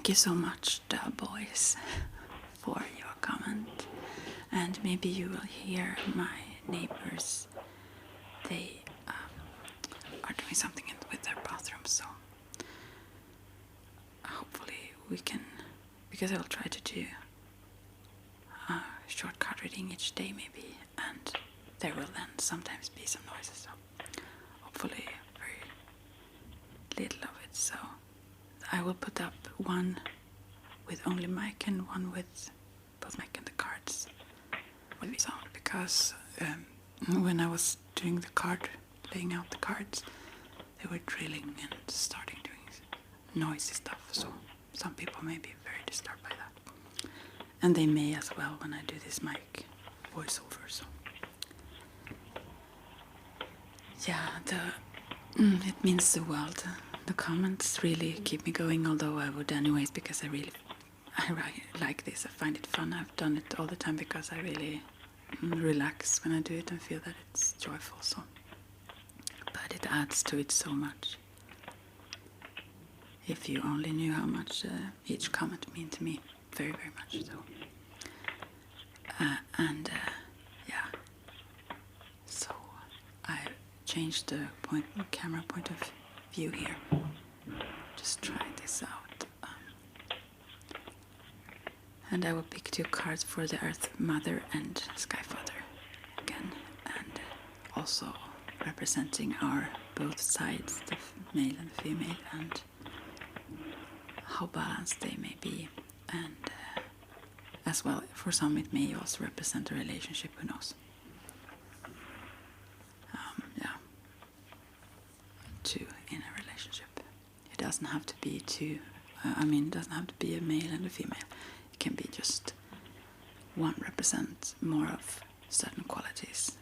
Thank you so much, the boys, for your comment. And maybe you will hear my neighbors. They are doing something with their bathroom, so hopefully we can, because I will try to do a short card reading each day maybe, and there will then sometimes be some noises, so hopefully very little of it. So I will put up one with only mic and one with both mic and the cards will be sound, because when I was doing the card, laying out the cards, they were drilling and starting doing noisy stuff, so some people may be very disturbed by that, and they may as well when I do this mic voiceover. So yeah, it means the world. The comments really keep me going, although I would anyways, because I like this. I find it fun. I've done it all the time because I really relax when I do it and feel that it's joyful. So, but it adds to it so much. If you only knew how much each comment meant to me, very, very much so. Yeah, so I changed the camera point of view here. Just try this out. And I will pick 2 cards for the Earth Mother and Sky Father again, and also representing our both sides, the male and the female, and how balanced they may be, and as well, for some it may also represent a relationship, who knows. Yeah, 2 in a relationship. It doesn't have to be 2, it doesn't have to be a male and a female. It can be just one represents more of certain qualities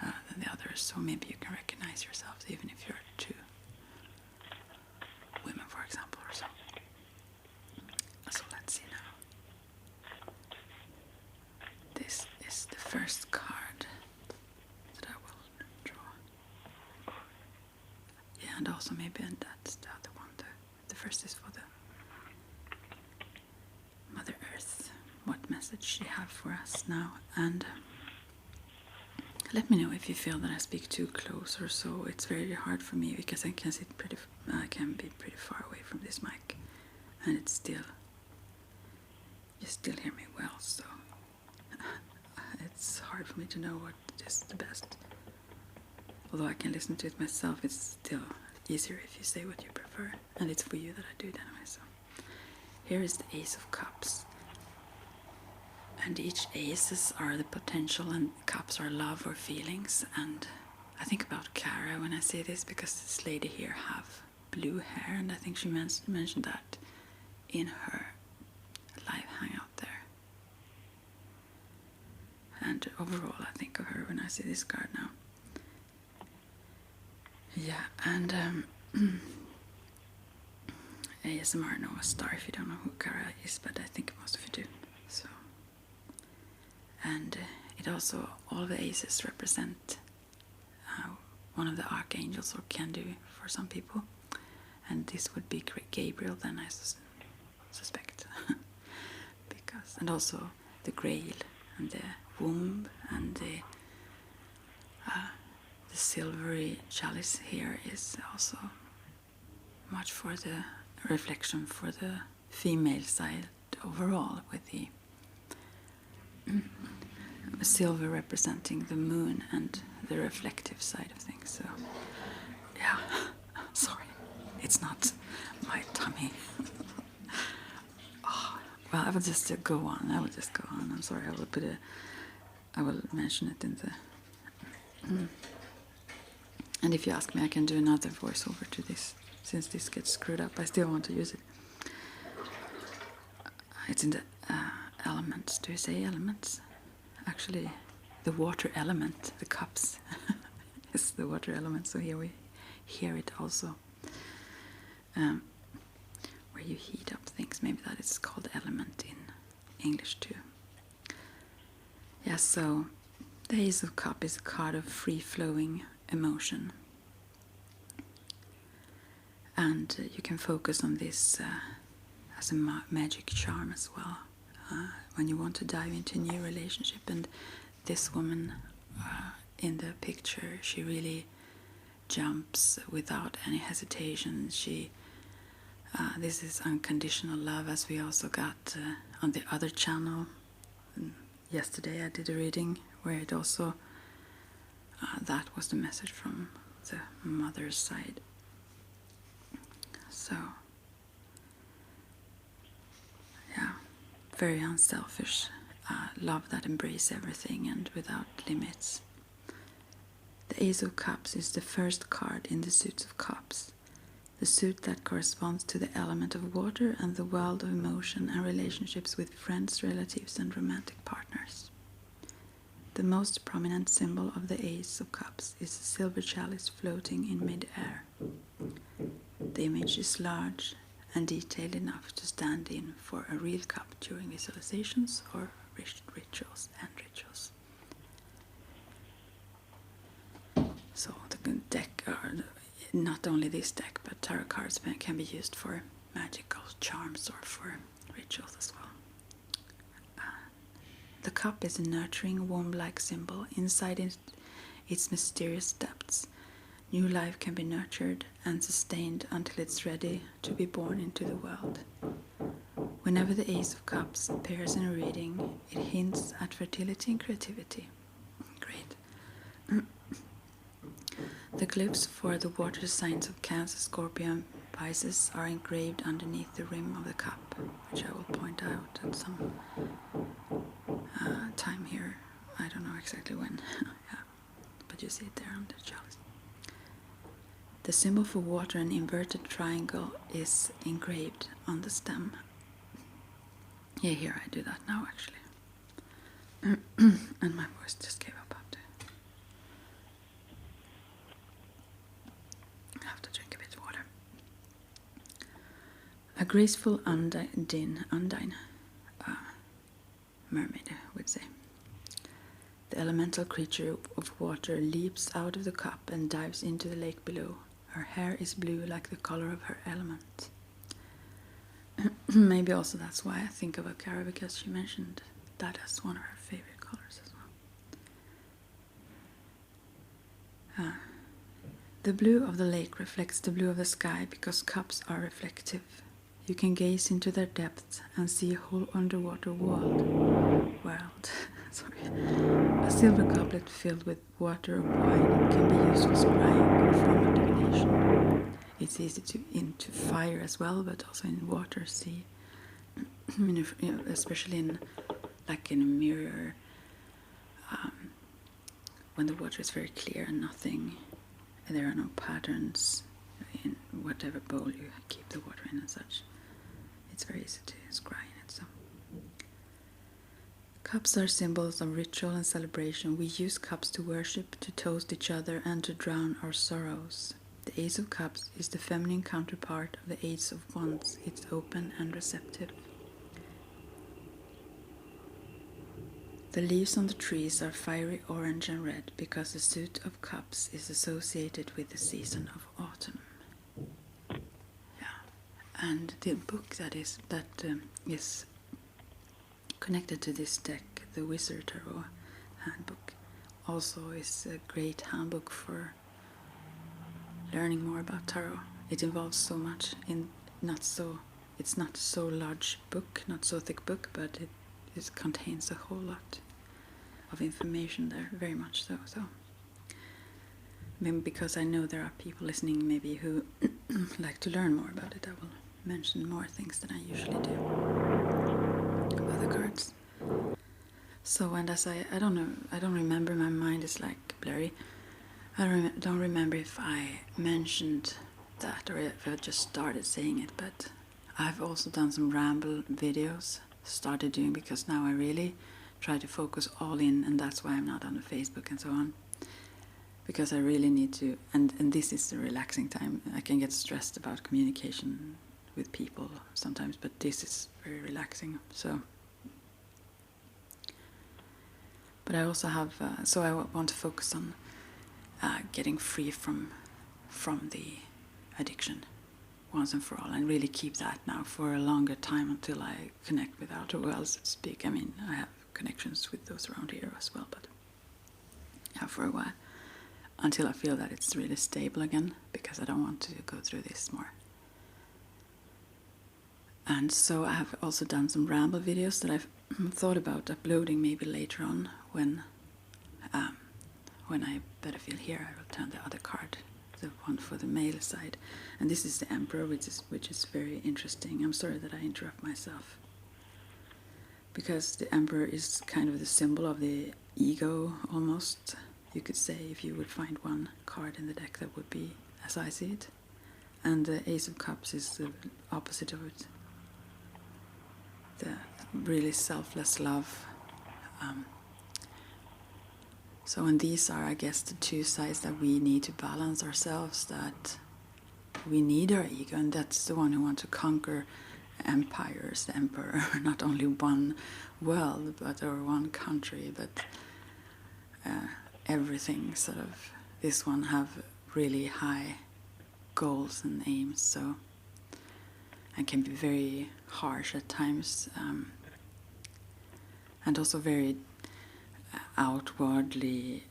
than the others, so maybe you can recognize yourselves even if you're 2 women, for example, or so. So let's see now. This is the first card that I will draw. Yeah, and also maybe, and that's the other one. The first is for the Mother Earth. What message she have for us now? And let me know if you feel that I speak too close or so. It's very hard for me because I can be pretty far away from this mic, and it's still, you still hear me well, so it's hard for me to know what is the best. Although I can listen to it myself, it's still easier if you say what you prefer, and it's for you that I do it anyway. So here is the Ace of Cups, and each aces are the potential, and cups are love or feelings. And I think about Kara when I say this, because this lady here have blue hair, and I think she mentioned that in her live hangout there. And overall I think of her when I see this card now. Yeah, and ASMR Nova Star, if you don't know who Kara is, but I think most of you do. So, and it also, all the aces represent one of the archangels, or can do for some people, and this would be Gabriel then, I suspect. Because, and also the Grail and the womb and the silvery chalice here is also much for the reflection for the female side overall, with the silver representing the moon and the reflective side of things. So yeah, sorry, it's not my tummy. Oh, well, I will just go on. I'm sorry. I will mention it in the. And if you ask me, I can do another voiceover to this, since this gets screwed up. I still want to use it. It's in the elements. Do you say elements? Actually, the water element, the cups, is the water element. So here we hear it also. Where you heat up things. Maybe that is called element in English too. Yeah, so the Ace of Cups is a card of free-flowing emotion. And you can focus on this has a magic charm as well. When you want to dive into a new relationship, and this woman in the picture, she really jumps without any hesitation. This is unconditional love, as we also got on the other channel. Yesterday I did a reading where it also that was the message from the mother's side. So yeah, very unselfish love that embraces everything and without limits. The Ace of Cups is the first card in the Suits of Cups, the suit that corresponds to the element of water and the world of emotion and relationships with friends, relatives, and romantic partners. The most prominent symbol of the Ace of Cups is a silver chalice floating in mid-air. The image is large and detailed enough to stand in for a real cup during visualizations or rituals. So the deck, not only this deck, but tarot cards can be used for magical charms or for rituals as well. The cup is a nurturing, womb-like symbol. Inside its mysterious depths, new life can be nurtured and sustained until it's ready to be born into the world. Whenever the Ace of Cups appears in a reading, it hints at fertility and creativity. Great. The glyphs for the water signs of Cancer, Scorpio, and Pisces are engraved underneath the rim of the cup, which I will point out at some time here. I don't know exactly when, yeah, but you see it there on the chalice. The symbol for water, an inverted triangle, is engraved on the stem. Yeah, here I do that now actually. And my voice just gave up after. I have to drink a bit of water. A graceful undine, mermaid, I would say. The elemental creature of water leaps out of the cup and dives into the lake below. Her hair is blue like the color of her element. Maybe also that's why I think of Akara, because she mentioned that as one of her favorite colors as well. The blue of the lake reflects the blue of the sky because cups are reflective. You can gaze into their depths and see a whole underwater world. Sorry. A silver goblet filled with water or wine can be used for scrying or from divination. It's easy to into fire as well, but also in water, sea. Especially in a mirror, when the water is very clear and there are no patterns in whatever bowl you keep the water in and such. It's very easy to scry in it. So, cups are symbols of ritual and celebration. We use cups to worship, to toast each other, and to drown our sorrows. The Ace of Cups is the feminine counterpart of the Ace of Wands. It's open and receptive. The leaves on the trees are fiery orange and red because the Suit of Cups is associated with the season of autumn. Yeah, and the book that is connected to this deck, the Wizard Tarot Handbook, also is a great handbook for learning more about tarot. It involves so much it's not so large book, not so thick book, but it contains a whole lot of information there, very much so. So maybe because I know there are people listening maybe who like to learn more about it, I will mention more things than I usually do about the cards. So, and as I don't remember, my mind is like blurry. I don't remember if I mentioned that or if I just started saying it, but I've also done some ramble videos, started doing, because now I really try to focus all in, and that's why I'm not on the Facebook and so on, because I really need to, and this is the relaxing time. I can get stressed about communication with people sometimes, but this is very relaxing. So, but I also have, so I want to focus on getting free from the addiction, once and for all, and really keep that now for a longer time until I connect with outer world, so to speak. I mean, I have connections with those around here as well, but yeah, for a while, until I feel that it's really stable again, because I don't want to go through this more. And so I have also done some ramble videos that I've thought about uploading maybe later on when I better feel here. I will turn the other card, the one for the male side, and this is the Emperor, which is very interesting. I'm sorry that I interrupt myself, because the Emperor is kind of the symbol of the ego, almost, you could say. If you would find one card in the deck, that would be as I see it. And the Ace of Cups is the opposite of it, the really selfless love. So, and these are, I guess, the two sides that we need to balance ourselves, that we need our ego, and that's the one who wants to conquer empires, the Emperor, not only one world, or one country, but everything, sort of. This one have really high goals and aims, so, and can be very harsh at times, and also very outwardly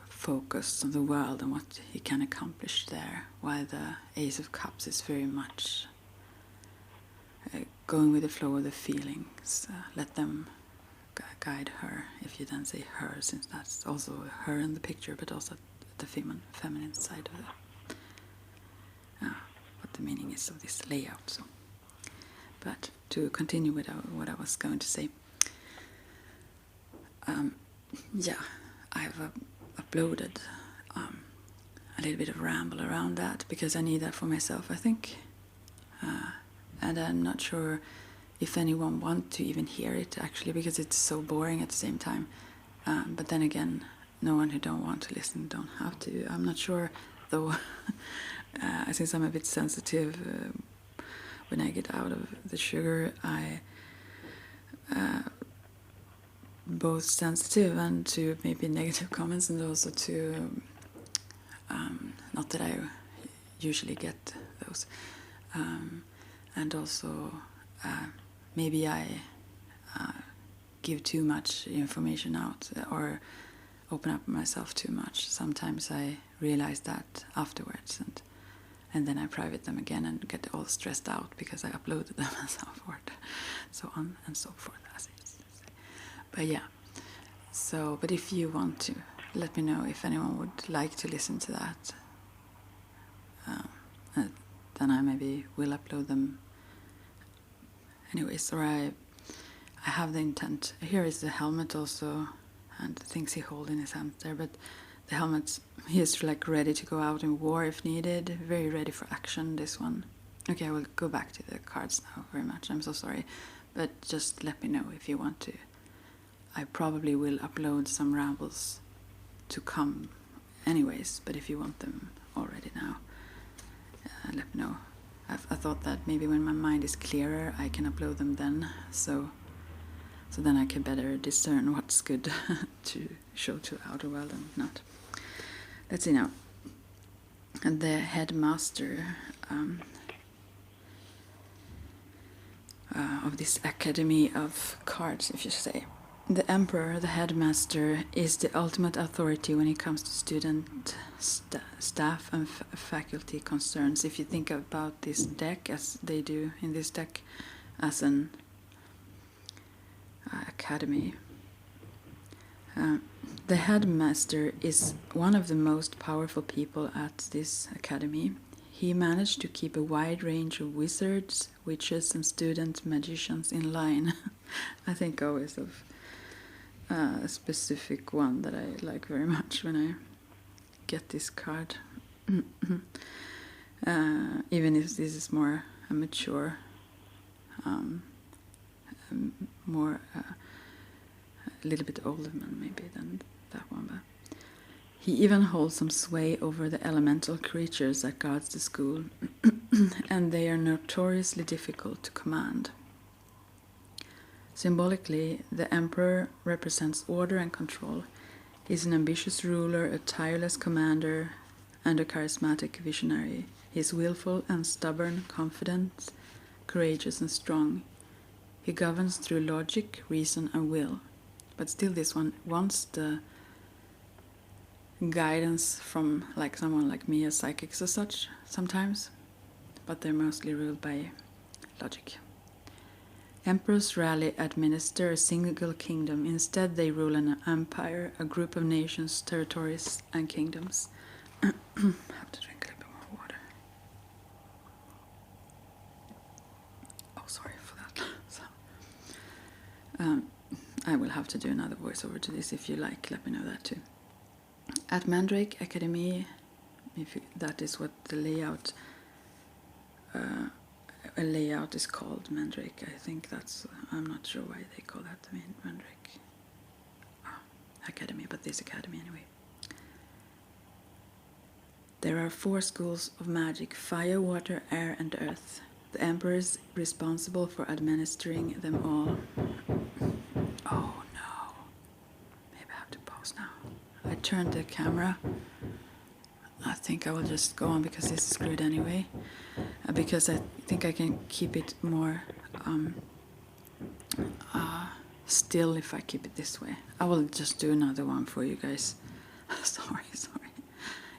focused on the world and what he can accomplish there, while the Ace of Cups is very much going with the flow of the feelings. Let them guide her, if you then say her, since that's also her in the picture, but also the feminine side of it. What the meaning is of this layout. So, but to continue with what I was going to say, yeah, I've uploaded a little bit of ramble around that, because I need that for myself, I think, and I'm not sure if anyone wants to even hear it, actually, because it's so boring at the same time, but then again, no one who don't want to listen don't have to. I'm not sure, though. Since I'm a bit sensitive, when I get out of the sugar, I both sensitive and to maybe negative comments, and also to not that I usually get those, and also maybe I give too much information out, or open up myself too much. Sometimes I realize that afterwards, and then I private them again and get all stressed out because I uploaded them and so forth, so on and so forth, as it is. But yeah, so, but if you want to, let me know if anyone would like to listen to that. Then I maybe will upload them anyways, or I have the intent. Here is the helmet also, and the things he holds in his hand there, but the helmet, he is like ready to go out in war if needed, very ready for action, this one. Okay, I will go back to the cards now very much, I'm so sorry, but just let me know if you want to. I probably will upload some rambles to come anyways, but if you want them already now, let me know. I thought that maybe when my mind is clearer, I can upload them then, so then I can better discern what's good to show to outer world and not. Let's see now. And the headmaster of this academy of cards, if you say. The Emperor, the headmaster, is the ultimate authority when it comes to student, staff and faculty concerns. If you think about this deck, as they do in this deck, as an academy. The headmaster is one of the most powerful people at this academy. He managed to keep a wide range of wizards, witches and student magicians in line. I think always of a specific one that I like very much when I get this card. Even if this is more mature, more a little bit older man maybe than that one, but he even holds some sway over the elemental creatures that guards the school, and they are notoriously difficult to command. Symbolically, the Emperor represents order and control. He is an ambitious ruler, a tireless commander, and a charismatic visionary. He is willful and stubborn, confident, courageous and strong. He governs through logic, reason and will. But still this one wants the guidance from like someone like me, as psychics as such, sometimes. But they're mostly ruled by logic. Emperors rarely administer a single kingdom. Instead, they rule an empire, a group of nations, territories, and kingdoms. I have to drink a little bit more water. Oh, sorry for that. So, I will have to do another voiceover to this if you like. Let me know that too. At Mandrake Academy, that is what the layout. A layout is called Mandrake. I think that's. I'm not sure why they call that. I mean, Mandrake Academy, but this academy anyway. There are 4 schools of magic: fire, water, air, and earth. The Emperor is responsible for administering them all. Oh no. Maybe I have to pause now. I turned the camera. I think I will just go on because this is screwed anyway. Because I think I can keep it more still if I keep it this way. I will just do another one for you guys. sorry.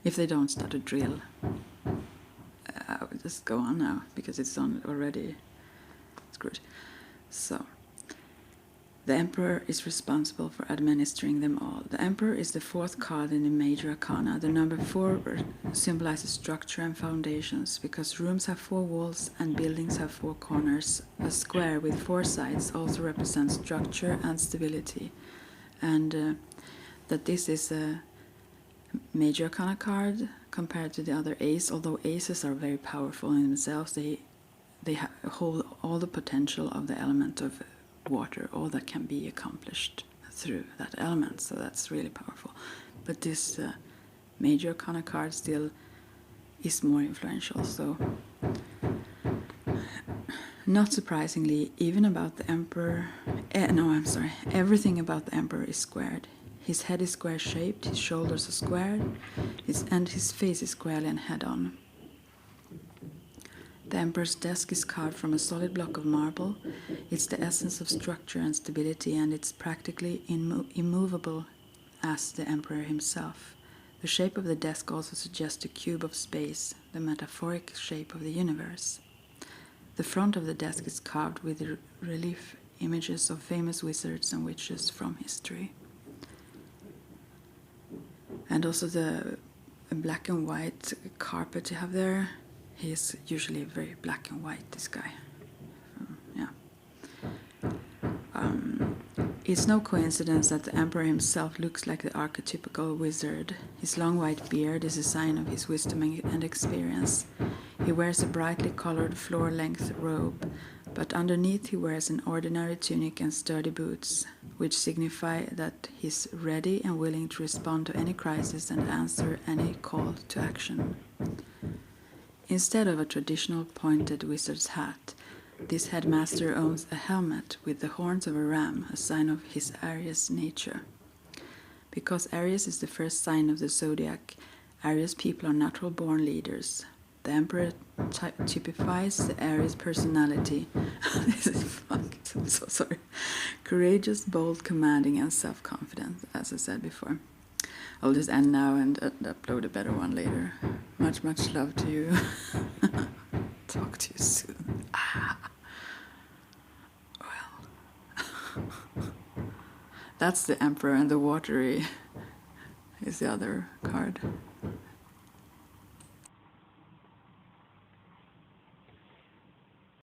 If they don't start a drill, I will just go on now because it's on already screwed. So, the Emperor is responsible for administering them all. The Emperor is the 4th card in the major arcana. The number 4 symbolizes structure and foundations. Because rooms have 4 walls and buildings have 4 corners, a square with 4 sides also represents structure and stability. And that this is a major arcana card compared to the other ace. Although aces are very powerful in themselves, they hold all the potential of the element of water, all that can be accomplished through that element, so that's really powerful. But this major arcana card still is more influential. So, not surprisingly, even about the Emperor, everything about the Emperor is squared. His head is square shaped, his shoulders are squared, and his face is squarely and head on. The Emperor's desk is carved from a solid block of marble. It's the essence of structure and stability, and it's practically immovable as the Emperor himself. The shape of the desk also suggests a cube of space, the metaphoric shape of the universe. The front of the desk is carved with relief images of famous wizards and witches from history. And also the black and white carpet you have there. He is usually very black and white, this guy. It's no coincidence that the Emperor himself looks like the archetypical wizard. His long white beard is a sign of his wisdom and experience. He wears a brightly colored floor-length robe, but underneath he wears an ordinary tunic and sturdy boots, which signify that he's ready and willing to respond to any crisis and answer any call to action. Instead of a traditional pointed wizard's hat, this headmaster owns a helmet with the horns of a ram, a sign of his Aries nature. Because Aries is the first sign of the zodiac, Aries people are natural-born leaders. The Emperor typifies the Aries personality. This is fucked. I'm so sorry. Courageous, bold, commanding, and self-confident, as I said before. I'll just end now and upload a better one later. Much love to you. Talk to you soon. Well. That's the Emperor, and the watery is the other card.